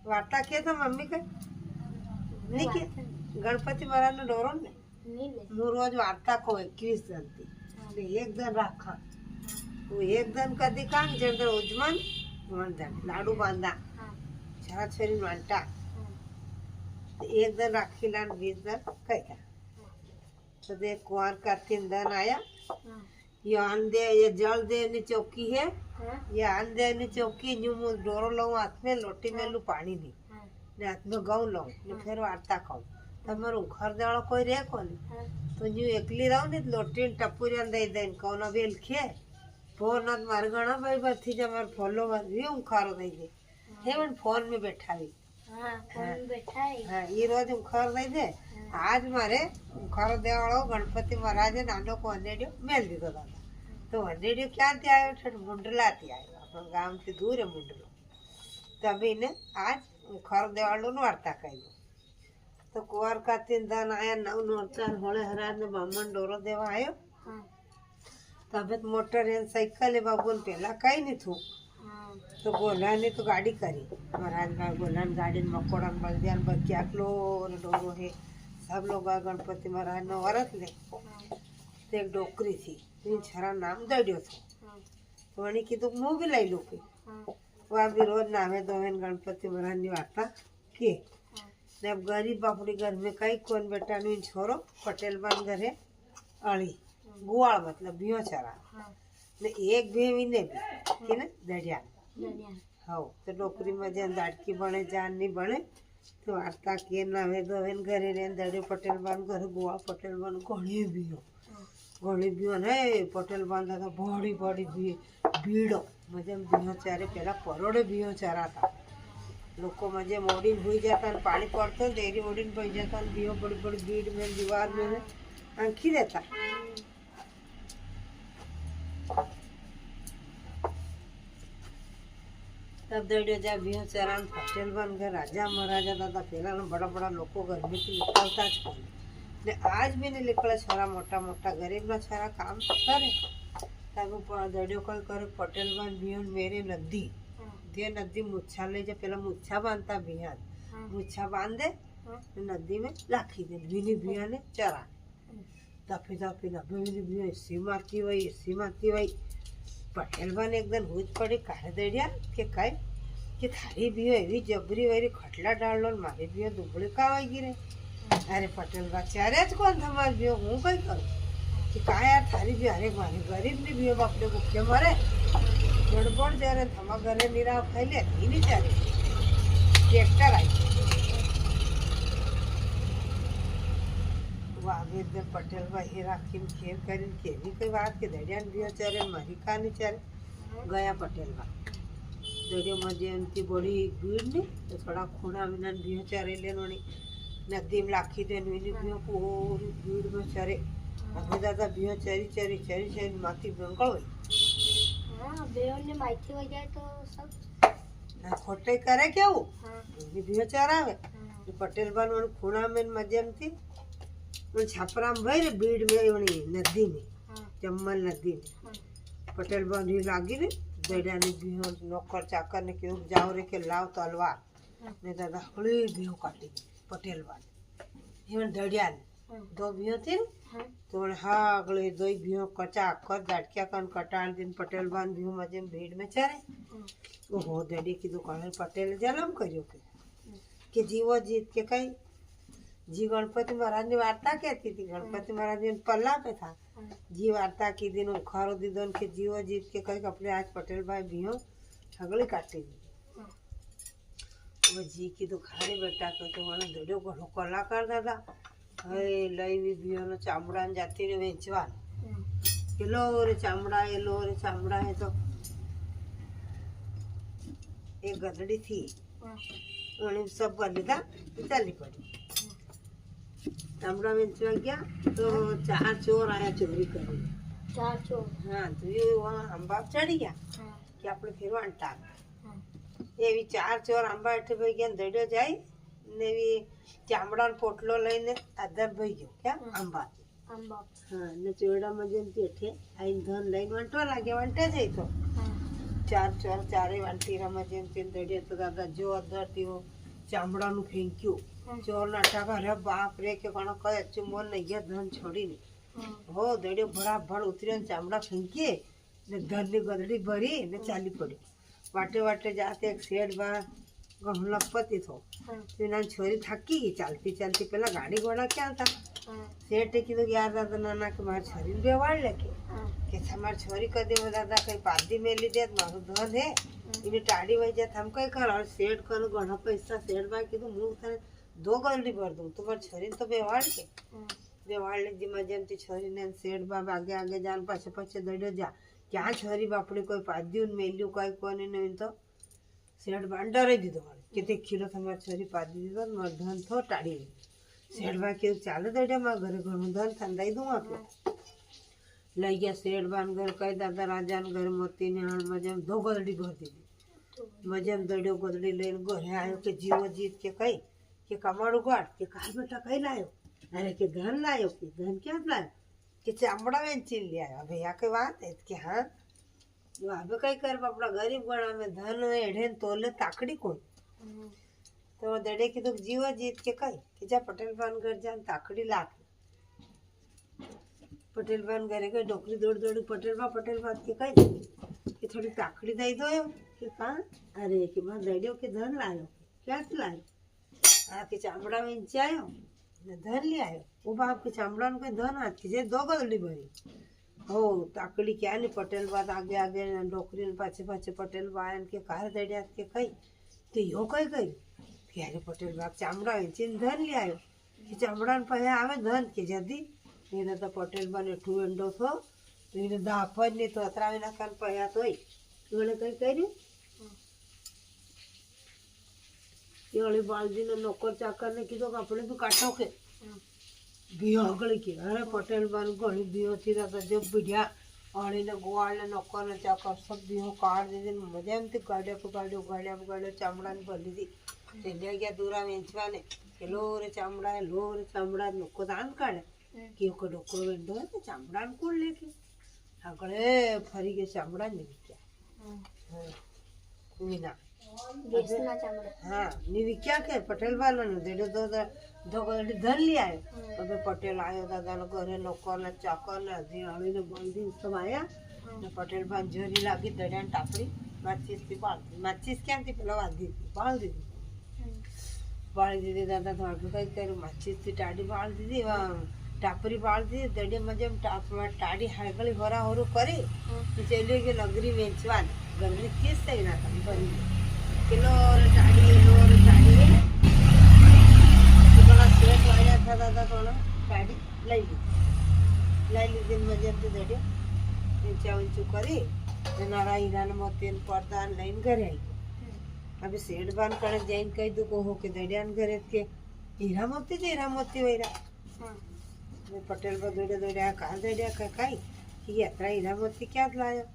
वार्ता के तो मम्मी के नहीं के गणपति महाराज ने डोरो ने હું રોજ વાર્તા કહું 21 જણથી અને એક જણ રાખા હું એક જણ કદી કામ જેમ ઉજમન વંદન લાડુ બાંધા છરા છરી વાંટા एक जन राखी लान 20 जन कह तो देख कुंवर का 3 दिन आया ये आंधे ये जल देवनी चौकी है ये आन देवनी चौकी न्यू मु डोरो लो हाथ में लोटी में लू पानी दी ने हाथ में गऊ लो ने फिर वार्ता कहूं तमारू घर जाड़ो कोई रे कोनी तो न्यू एकली रहो ने लोटी टपुरिया दे देन कोना बेल खे फोन मार गणा भाई बथी जा मार फॉलो मार यूं खारो दे दे हेवन फोन में बैठावी हाँ ये रोज उखर नहीं दे आज मारे उखर देवाड़ो गणपति महाराज नानो को हनेडियो मेल दीधो दादा तो हनेडियो क्या थी आयो ठट मुंडला थी आयो अपन गांव से दूर है मुंडलो तभी ने आज उखर देवाड़ो नु वार्ता कही तो कुंवर का 3 दिन आया नव नोरचार होले हराज ने बामण डोरो देवा आयो तबे मोटर एन साइकिल बाबून पेला कई नहीं थू तो गोला ने तो गाड़ी करी महाराज का गोला गाड़ी मकोड़ा बलदियान बक्याकलो डोरो है सब लोग गणपति महाराज ने औरत ले तो एक डोकरी थी तीन छरा नाम दड़ियो था तो वही की तो मुँह भी लाई लो के वह भी रोज नामे दोहन गणपति महाराज ने वार्ता के अब गरीब बापड़ी घर में कई कौन बेटा नु छोरो पटेल बान घरे अड़ी गुआड़ मतलब बियो चरा ने एक भी ने भी ने दड़िया हाँ तो डोकरी में जन दाड़की बने जान नहीं बने तो वार्ता के नवे दोवेन घरे रे दड़े पटेल बान घर गुआ पटेल बान घणी बियो ने पटेल बान दादा बड़ी बड़ी भीड़ो मजे बियो चारे पहला परोड़े बियो चारा था लोको मजे मोड़ी हुई जाता पानी पड़ता देरी मोड़ी बह जाता बियो बड़ी बड़ी भीड़ में दीवार में आंखी देता तब दड़ियो जा बियो चरान पटेल बन गए राजा महाराजा दादा पहला बड़ा बड़ा लोग घर में निकलता ने आज भी नहीं निकले छोरा मोटा मोटा गरीब ना छोरा काम करे तब दड़ियो कोई करे पटेल बन बियो मेरे नदी दे नदी मुच्छा ले जा पहला मुच्छा बांधता बिहान मुच्छा बांध दे नदी में लाखी दे बिनी बिया ने चरा तफी तफी नब्बे बिया इसी मारती वही पटेल बन एकदम हुज पड़ी काहे दड़िया के कई कि थारी बियो एवी जबरी वरी खटला डाल लो मारी बियो दुबड़ी का आई गिरे अरे पटेल बा चारे कौन थमार बियो हूँ कई करूँ कि का यार थारी बियो अरे मारी गरीब ने बियो बापड़े भूखे मरे गड़बड़ जरे थमा घरे निरा फैले थी नहीं चारे ट्रैक्टर आई वावेद पटेल भाई राखी खेर करी केवी कई बात के दड़ियान बियो चारे मारी का नहीं चारे गया पटेल बा दड़ियो मजे उनकी बड़ी भीड़ नहीं तो थोड़ा खूना विनन बियो चारे लेनोनी नदी में लाखी देन विनी बियो पूरी भीड़ में चारे अभी दादा बियो चरी माथी बंगल हुई हाँ बेओ ने माइथी हो जाए तो सब खोटे करे क्या वो बियो चरावे पटेल बन खूना में मजे में थी छापरा में भाई भीड़ में नदी में जम्मल नदी में पटेल बन ही लागी ने दड़िया ने बियो नौकर चाकर ने क्यों जाओ रे के लाव तलवार ने दादा हड़ी बियो काटी पटेल बन इवन दड़िया ने 2 बियो थी तो हाँ अगले 2 बियो कचा कर दाटकिया कन कटाल दिन पटेल बन बियो मजे में भीड़ में चरे वो हो दड़ी की दुकान पटेल जन्म करियो के जीवो जीत के कई जी गणपति महाराज ने वार्ता कहती थी गणपति महाराज ने पल्ला पे था जी वार्ता की दिन खारो दीदन के जीवो जीत के कई अपने आज पटेल भाई बियो हगली काटी दी वो जी की दुकान बेटा तो मैंने दड़ियो को कला कर दादा है लई भी बियो न चामड़ा जाती ने वेचवा किलो रे चामड़ा है तो एक गदड़ी थी उन्हें सब कर लीधा चली पड़ी चामड़ा वेचवा गया तो 4 चोर आया चोरी करने 4 चोर हाँ तो ये वहाँ अंबा चढ़ी गया कि अपने फिर अंटा ये भी 4 चोर अंबा अठे भाई गया दड़ियो जाए ने भी चामड़ा पोटलो लईने अदर भाई गयो क्या अंबा हाँ ने चोड़ा मजे अठे आइन धन लईन वंटवा लागे वंटे जाई तो ચાર ચોર ચારે વાંટીરામાં જેમ તેમ દડે તો દાદા જો અંદર તેઓ ચામડાનું ફેંક્યું ચોર નાટા અરે બાપ રે કે કોણ કહે ચુમોન નહીં ગયા ધન છોડીને હો દડ્યો ભડાભડ ઉતર્યો ને ચામડા ફેંકીએ ને ધનની ગદડી ભરી ને ચાલી પડ્યો વાટે વાટે જાતે એક શેડમાં ઘણું લખપતિ થો એના છોરી થાકી ગઈ ચાલતી ચાલતી પેલા ગાડી ઘોડા ક્યાં હતા શેઠે કીધું કે યાર દાદા નાના કે મારી છોરીને બેવાડ લે કે તમારી છોરી કદી દાદા કઈ પાદી મેલી દે મારું ધન હે એને ટાળી વહી જાય થમ કઈ કર શેઠ કરું ઘણા પૈસા શેઠમાં કીધું હું તને દો ગલડી ભર દઉં તું મારી છોરીને તો બેવાડ કે બેવાડ લીધી મજેમથી છોરીને શેઠમાં આગે આગે જાન પાછે પાછે દડ્યો જા ક્યાં છોરી બાપડી કોઈ પાદ્યું મેલ્યું કઈ કોને નહીં તો શેઠ બાન ડરાઈ દીધો કે તે ખીરો તમારી છોરી પાદી દીધો ને મારું ધન થો ટાળી દીધું શેઠમાં કીધું ચાલે દડ્યા મારા ઘરે ઘણું ધન થંદાઈ દઉં આપ્યું લઈ ગયા શેઠબાન ઘર કઈ દાદા રાજાને ઘર મોતીને હાણ મજામ ધો ગદડી ભર દીધી મજામ દડ્યો ગદડી લઈને ઘરે આવ્યો કે જીવો જીત કે કઈ કે કમાડું ગાડ કે કાલ બેટા કઈ લાયો અરે કે ધન લાયો કે ધન ક્યાં લાયો કે ચામડા વેચીને લઈ આવ્યો ભાઈ આ કઈ વાત હે કે હા હવે કઈ કર આપણા ગરીબ ગણ અમે ધન એઢે તોલે તાકડી કોણ તો દડે કીધું જીવો જીત કે કઈ કે જા પટેલબાન ઘર જા તાકડી લાખ પટેલબાન ઘરે ગઈ ડોકરી દોડ દોડી પટેલબા કે કઈ કે થોડી તાકડી દઈ દો કે કા અરે કે માં દડ્યો કે ધન લાયો ક્યાંથી લાયો આ કે ચામડા વેચી આવ્યો ને ધન લઈ આવ્યો ઓ બાપ કે ચામડાનું કઈ ધન હાથ કે જે દો ગદડી ભરી હો તાકડી ક્યાં ની પટેલબા આગે આગે ડોકરી પાછે પાછે પટેલબા આયા કે કાર દડ્યા કે કઈ તે યો કઈ ગઈ ત્યારે પટેલબા ચામડા વેચીને ધન લઈ આવ્યો કે ચામડાને પાસે આવે ધન કે જલ્દી એને તો પટેલબાને ઠુંડો થો તો એને દાફ જ નહીં તો અથરાવી નાખવાનું પયા તોય એણે કઈ કર્યું એ બાળજીને નોકર ચાકરને કીધું કે આપણે બી કાઢો કે ભીઓ હગળી કે અરે પટેલબાનું ઘણી ભીઓથી દાદા જો બીડ્યા અળીને ગોવાળને નોકરને ચાકર સબ ભીઓ કાઢ દીધી મજા એમથી ગાડ્યો ચામડાને ભરી દીધી તેને ગયા દૂરા વેચવાને કે લો રે ચામડા લોકો દાન કાઢે કે ડોકરો વેંડો તો ચામડાને કોણ લે કે આગળ ફરી ગયા ચામડા ને વિક્યા હા ની વિક્યા કે પટેલ વાળાનો દેડો ધન લઈ આવ્યો હવે પટેલ આવ્યો દાદાનો ઘરે નોકરને ચાકરને હળીને બંધી સબ આવ્યા ને પટેલ ભાઈ જરી લાગી દડિયાને ટાપડી માચીસથી બાળી માચીસ ક્યાંથી પેલા બાળી દીધી દાદા તો આગળ કઈ કર્યું માચીસથી ટાડી બાળી દીધી ટાપરી બાળી દીધી દડિયામાં જેમ ટાડી હાગળી હોરાહોરું કરી ચેલી કે નગરી વેચવાની ગરમી કેસ થઈ ના ભરી કિલો ટાડી પેલા શેઠ વાળ્યા હતા દાદા થોડા ટાડી લઈ લીધી મજાથી દડિયો ઊંચા ઊંચું કરી નારા હીરાને મોતીને પડદા લઈને ઘરે આવી હવે શેઠબાન કણે જઈને કહી દઉં કહો કે દડિયાને ઘરે કે હીરા મોતી વૈરા પટેલ પર દોડ્યા કાં દોડ્યા કઈ યાત્રા હીરા મોતી ક્યાં જ લાયો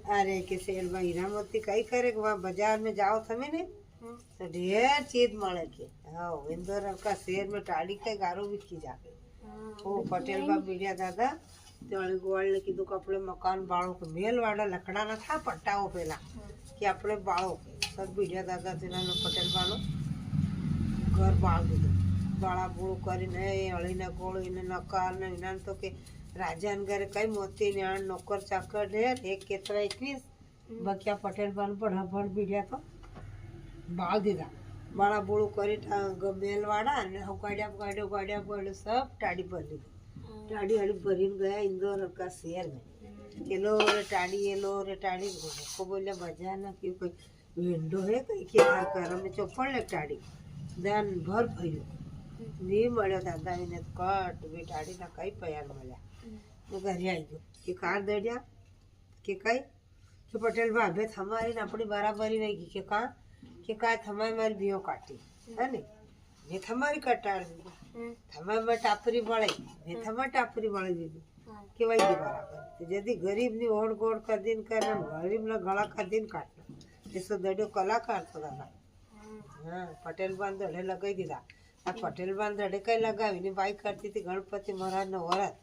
अरे के शेर भाई हीरा मोती कई करे कि वहाँ बाजार में जाओ थमे ने तो ढेर चीज મળે કે હા इंदौर का शेर में टाड़ी के गारो बिकी जाके ओ पटेल बा बीड़िया दादा तेवाली गोवाल ने कीधु કે આપણે મકાન બાળો કે મેલ વાળા લકડાના થા પટ્ટાઓ પેલા કે આપણે બાળો સબ બીડિયા દાદા તેના પટેલ બાળો ઘર બાળ દીધું બાળા બોળ કરીને અળીને ગોળીને નકાર ને વિનાન તો કે રાજાને ઘરે કઈ મોતી ને નોકર ચાકર ઢેર એક કેતરા 21 બક્યા પટેલ બાન ભડાભડ બીડ્યા તો બાળ દીધા બાળા બોળું કરી મેલવાડા ને ગાડ્યા સબ ટાડી ભરી લીધી ટાડી હાડી ભરીને ગયા ઇન્દોર કા શહેર में કે लो रे टाड़ी को बोले बजा ना कि कोई विंडो है कई के कर में चौपड़ ले टाड़ी धन भर भर्યું नहीं મળ્યો દાદા એને કટ બે ટાડીના કઈ પૈયા મળ્યા તો ઘરે આવી ગયો કે કાર દડ્યા કે કઈ તો પટેલ ભાભે થમારીને આપણી બરાબરી વહી ગઈ કે કાંઈ થમાઈ મારી ભીઓ કાઢી હે ને મેં થમારી કટાડી દીધી થમાઈમાં ટાપરી વળાઈ મેં થમા ટાપરી વળી દીધી કે વહી ગઈ બરાબર જેથી ગરીબની ઓળ ગોળ કદીને કરે ગરીબના ગળા કદીને કાઢે એ તો દડ્યો કલાકાર તો દાદા હા પટેલ બાન દડે લગાવી દીધા આ પટેલ બાન દડે કઈ લગાવીને બાઈ કરતી હતી ગણપતિ મહારાજનો વરત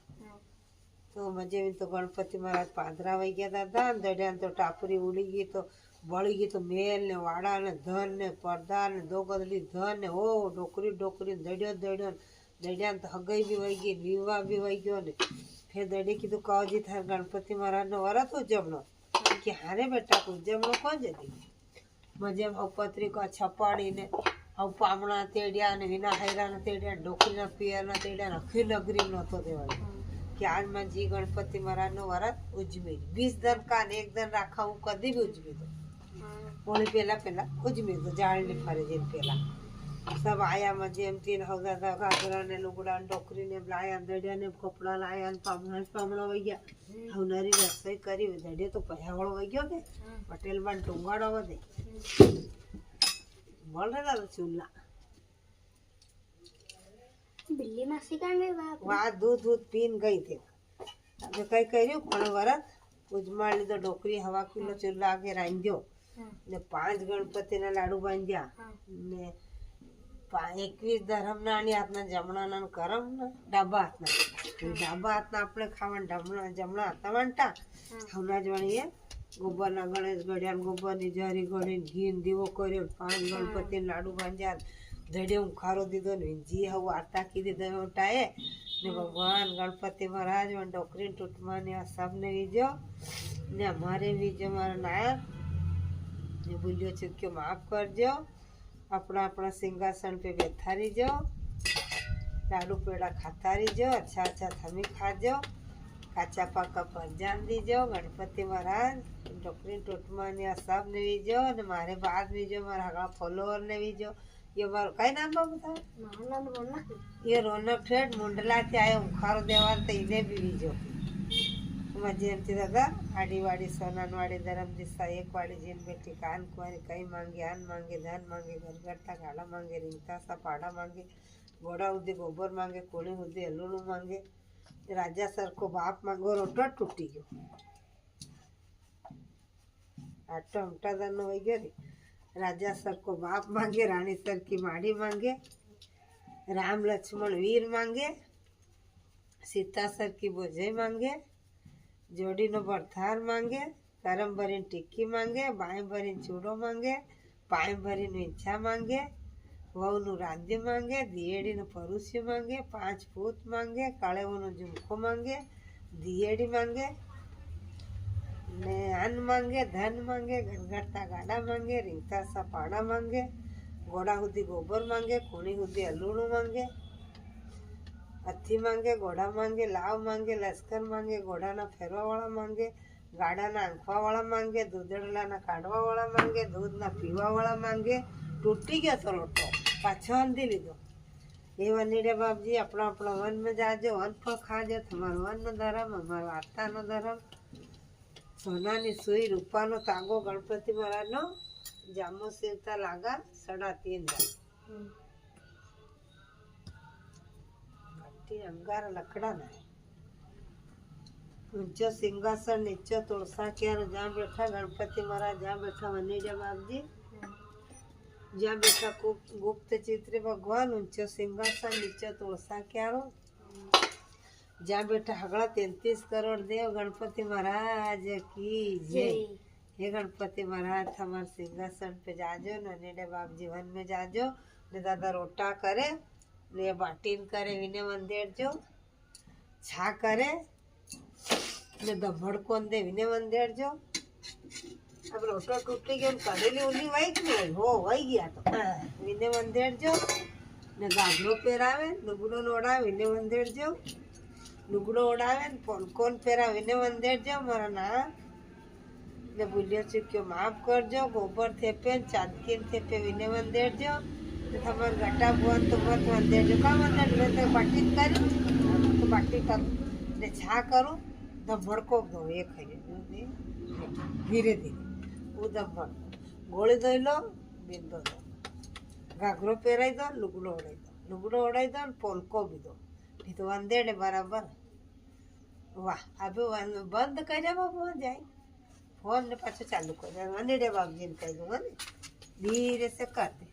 તો મજે તો ગણપતિ મહારાજ પાદરા વહી ગયા હતા ને દડિયાને તો ટાપરી ઉડી ગઈ તો બળી ગઈ તો મેલ ને વાડા ને ધન ને પડદા ને દો ગદડી ધન ને હો ડોકરી દડિયાને તો હગાઈ બી વહી ગઈ વિવાહ બી વહી ગયો ને ફેર દડી કીધું કાવજી થાય ગણપતિ મહારાજનો વરત ઉજવણો કે હારે બેટા ઉજવણો કોણ જતી મજે પત્રિકા છપાડીને પામણા તેડ્યા ને વિના હૈરાના તેડ્યા ડોકરીના પિયરના તેડ્યા ને અખી નગરી નહોતો દેવાય કે આજમાં જી ગણપતિ મહારાજનો વરત ઉજવી 20 દન કાન એક દન રાખા હું કદી બી ઉજવી દો હોળી પહેલા ઉજવી દો જાળની ફરે જઈને પહેલા सब आया मजे एम तीन होगा था घाघरा ने लुगड़ा डोकरी ने लाया दड़िया ने कपड़ा लाया पामड़ा वही गया हवनारी रसोई करी दड़िया तो पहवाड़ो वही गयो के पटेल बन टूंगाड़ो दे बोल रहा था चूल्हा बिल्ली मासी का में वहाँ दूध पीन गई थी अब कई कह कोने वरत उजमाड़ लीधो डोकरी हवा किलो चूल्हा आगे रांध्यो ने 5 गणपति ना लाडू बांध्या ने 21 ધર્મના ની હાથના જમણાના કરમના ડાબા હાથના આપણે ખાવાના જમણા હાથના વાંટા હમણાં જ વણીએ ગોબરના ગણેશ ગળ્યા ગોબરની જારી ગળી ઘી દીવો કર્યો 5 ગણપતિ લાડુ બાંધ્યા ધડે ખારો દીધો ને જી હવે વાર્તા કીધી દટાએ ને ભગવાન ગણપતિ મહારાજ ડોકરી ટૂટમાં ને આ સબને વીજો ને અમારે વીજો મારા નાયક ને ભૂલ્યો ચૂક્યો માફ કરજો अपना अपना सिंहासन पे बैठा रही जाओ लाडू पेड़ा खाता रही जाओ अच्छा थमी खा जाओ काचा पाका पर जान दी जाओ गणपति महाराज डोकरी टोटमा ने सब ने भी जाओ ने मारे बाद भी जो मारा हगा फॉलोअर ने भी जो ये मारो कई नाम बताओ नाम रोनक ये रोनक ठेठ मुंडला से आए उखार देवार तो इन्हें भी जो मजे एमती दादा आड़ी वाड़ी सोनान वाड़ी धर्म दिशा एक वाड़ी जीन बेटी कान कुंवारी कई मांगे आन मांगे धन मांगे घरगट्टा गाड़ा मांगे रिंगता सा पाड़ा मांगे घोड़ा उदे गोबर मांगे कोणी उदे हलूणू मांगे राजा सर को बाप मांगो रोटा टूटी गयो आटो हमटा दन वही गयो रे राजा सर को बाप मांगे रानी सर की माड़ी मांगे राम लक्ष्मण वीर मांगे सीता सर की बोझे मांगे जोड़ी नो बरथार मांगे करम भरी टिक्की मांगे बाएं भरी चूड़ो मांगे पाए भरी ईच्छा मांगे वहू नु रांधी मांगे दियेड़ी नो परुष्य मांगे 5 पूत मांगे काळेवो नो झुमको मांगे दियेड़ी मांगे ने अन्न मांगे धन मांगे घरघरता गाड़ा मांगे रिंगता सा पाड़ा मांगे घोड़ा हुदी गोबर मांगे खूणी हुदी हलूणू मांगे हथी मांगे घोड़ा मांगे लाव मांगे लश्कर मांगे घोड़ा ना फेरवा वाला मांगे गाड़ा ना आंखवा वाला मांगे दूधड़ला ना काढ़वा वाला मांगे दूध ना पीवा वाला मांगे टूटी गया तो लोटो पाछो अंधी लीधो ये वनीड़े बाप जी अपना अपना वन में जाजो वन पर खाजो तुम्हारो वन नो धर्म अमारो आत्ता नो धर्म सोना नी सुई रूपा नो तागो गणपति महाराज नो जामो सेवता लागा 3.5 अंगार लकड़ा ना ऊंचो सिंहासन नीचो तुलसा क्यार जहाँ बैठा गणपति महाराज जहाँ बैठा वनीड़िया बाप जी जहाँ बैठा गुप्त चित्र भगवान ऊंचो सिंहासन नीचो तुलसा क्यारो जहाँ बैठा हगड़ा 33 करोड़ देव गणपति महाराज की जय हे गणपति महाराज हमारे सिंहासन पे जाजो ननेड़े बाप जी वन में जाजो ने दादा रोटा करे ने बाटीन करे विने वंदेड़ जो छा करे ने दभड़ कोन दे विने वंदेड़ जो अब रोटो टूटी गयो करेली उनी वही नहीं हो वही गया तो विने वंदेड़ जो ने गाघरो पेरावे नुगड़ो नोड़ा विने वंदेड़ जो नुगड़ो ओढ़ावे पोलकोन पेरा विने वंदेड़ जो मारा ना ने भूलियो चुक्यो माफ कर जो गोबर थेपे चादकीन थेपे विने वंदेड़ जो हमार गट्टा बुआन तो मत वंदे जो का वंदे ले बाटी करी तो बाटी कर ने छा करू दबड़ को दो एक है धीरे धीरे वो दबड़ गोली दो लो बिंदो दो घाघरो पेराई दो लुगड़ो ओढ़ाई दो पोलको भी दो नहीं तो वंदे बराबर वाह अब बंद कर बाबू जाए फोन ने पाछो चालू कर वंदे बाबू जी कह दूंगा धीरे से कर दे